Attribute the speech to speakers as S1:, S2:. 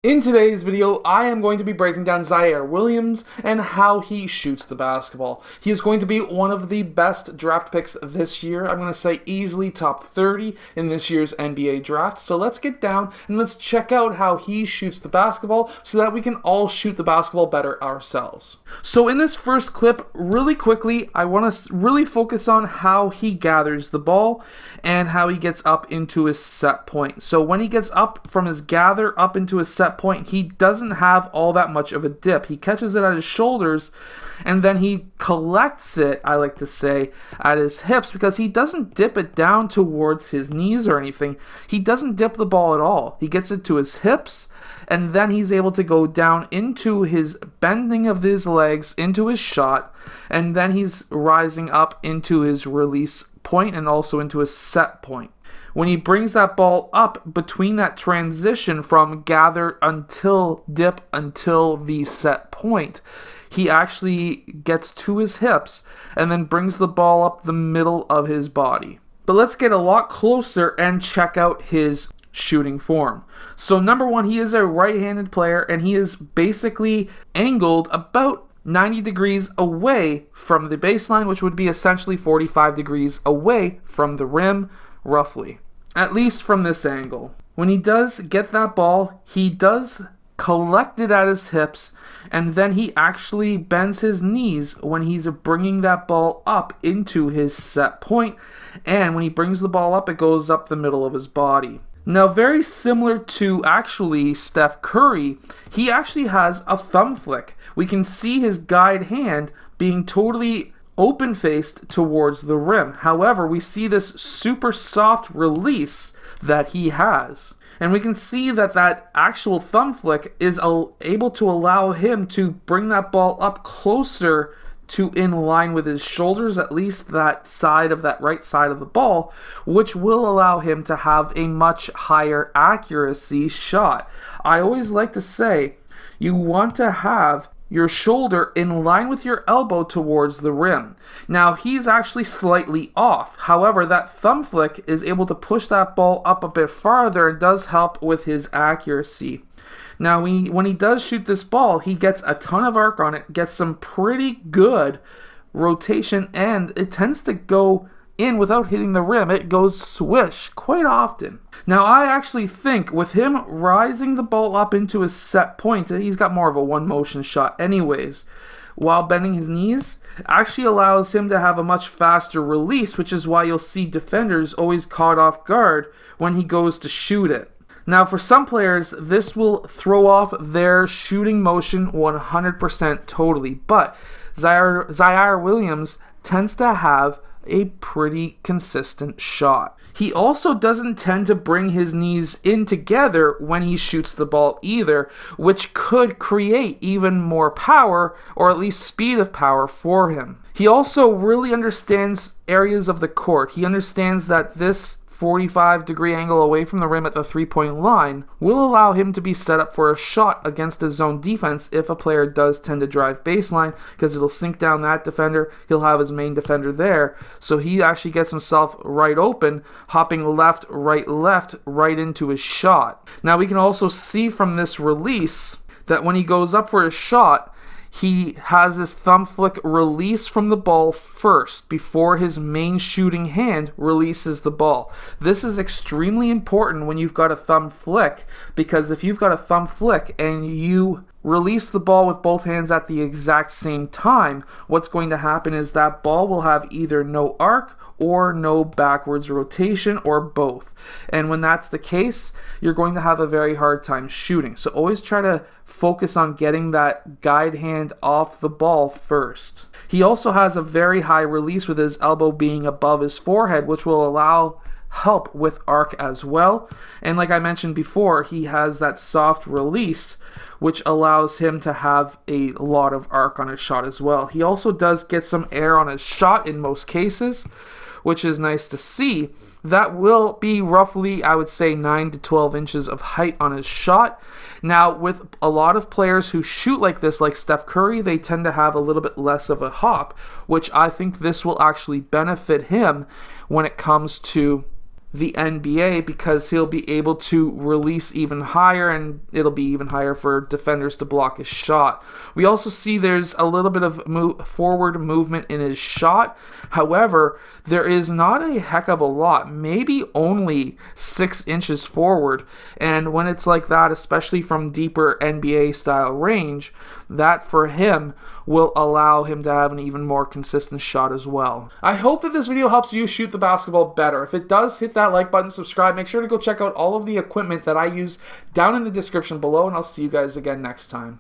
S1: In today's video, I am going to be breaking down Ziaire Williams and how he shoots the basketball. He is going to be one of the best draft picks this year. I'm going to say easily top 30 in this year's NBA draft. So let's get down and let's check out how he shoots the basketball so that we can all shoot the basketball better ourselves. So in this first clip, really quickly, I want to really focus on how he gathers the ball and how he gets up into his set point. So when he gets up from his gather up into his set point, he doesn't have all that much of a dip. He catches it at his shoulders and then he collects it, I like to say, at his hips, because he doesn't dip it down towards his knees or anything. He doesn't dip the ball at all. He gets it to his hips and then he's able to go down into his bending of his legs into his shot, and then he's rising up into his release point and also into his set point. When he brings that ball up between that transition from gather until dip until the set point, he actually gets to his hips and then brings the ball up the middle of his body. But let's get a lot closer and check out his shooting form. So number one, he is a right-handed player and he is basically angled about 90 degrees away from the baseline, which would be essentially 45 degrees away from the rim, roughly. At least from this angle. When he does get that ball, he does collect it at his hips, and then he actually bends his knees when he's bringing that ball up into his set point, and when he brings the ball up, it goes up the middle of his body. Now, very similar to actually Steph Curry, he actually has a thumb flick. We can see his guide hand being totally open-faced towards the rim. However, we see this super soft release that he has. And we can see that that actual thumb flick is able to allow him to bring that ball up closer to in line with his shoulders, at least that side of that right side of the ball, which will allow him to have a much higher accuracy shot. I always like to say, you want to have your shoulder in line with your elbow towards the rim. Now, he's actually slightly off. However, that thumb flick is able to push that ball up a bit farther and does help with his accuracy. Now, when he does shoot this ball, he gets a ton of arc on it, gets some pretty good rotation, and it tends to go in without hitting the rim. It goes swish quite often. Now, I actually think with him rising the ball up into his set point, he's got more of a one motion shot anyways, while bending his knees, actually allows him to have a much faster release, which is why you'll see defenders always caught off guard when he goes to shoot it. Now, for some players, this will throw off their shooting motion 100% totally, but Ziaire Williams tends to have a pretty consistent shot. He also doesn't tend to bring his knees in together when he shoots the ball either, which could create even more power, or at least speed of power for him. He also really understands areas of the court. He understands that this 45-degree angle away from the rim at the three-point line will allow him to be set up for a shot against a zone defense if a player does tend to drive baseline, because it'll sink down that defender. He'll have his main defender there, so he actually gets himself right open, hopping left, right into his shot. Now, we can also see from this release that when he goes up for his shot, he has his thumb flick release from the ball first before his main shooting hand releases the ball. This is extremely important when you've got a thumb flick, because if you've got a thumb flick and you release the ball with both hands at the exact same time, what's going to happen is that ball will have either no arc or no backwards rotation, or both. And when that's the case, you're going to have a very hard time shooting. So always try to focus on getting that guide hand off the ball first. He also has a very high release with his elbow being above his forehead, which will allow help with arc as well. And like I mentioned before, he has that soft release, which allows him to have a lot of arc on his shot as well. He also does get some air on his shot in most cases, which is nice to see. That will be roughly, I would say, 9 to 12 inches of height on his shot. Now, with a lot of players who shoot like this, like Steph Curry, they tend to have a little bit less of a hop, which I think this will actually benefit him when it comes to the NBA because he'll be able to release even higher, and it'll be even higher for defenders to block his shot. We also see there's a little bit of forward movement in his shot. However, there is not a heck of a lot, maybe only 6 inches forward. And when it's like that, especially from deeper NBA style range, that for him will allow him to have an even more consistent shot as well. I hope that this video helps you shoot the basketball better. If it does, hit that like button, subscribe. Make sure to go check out all of the equipment that I use down in the description below, and I'll see you guys again next time.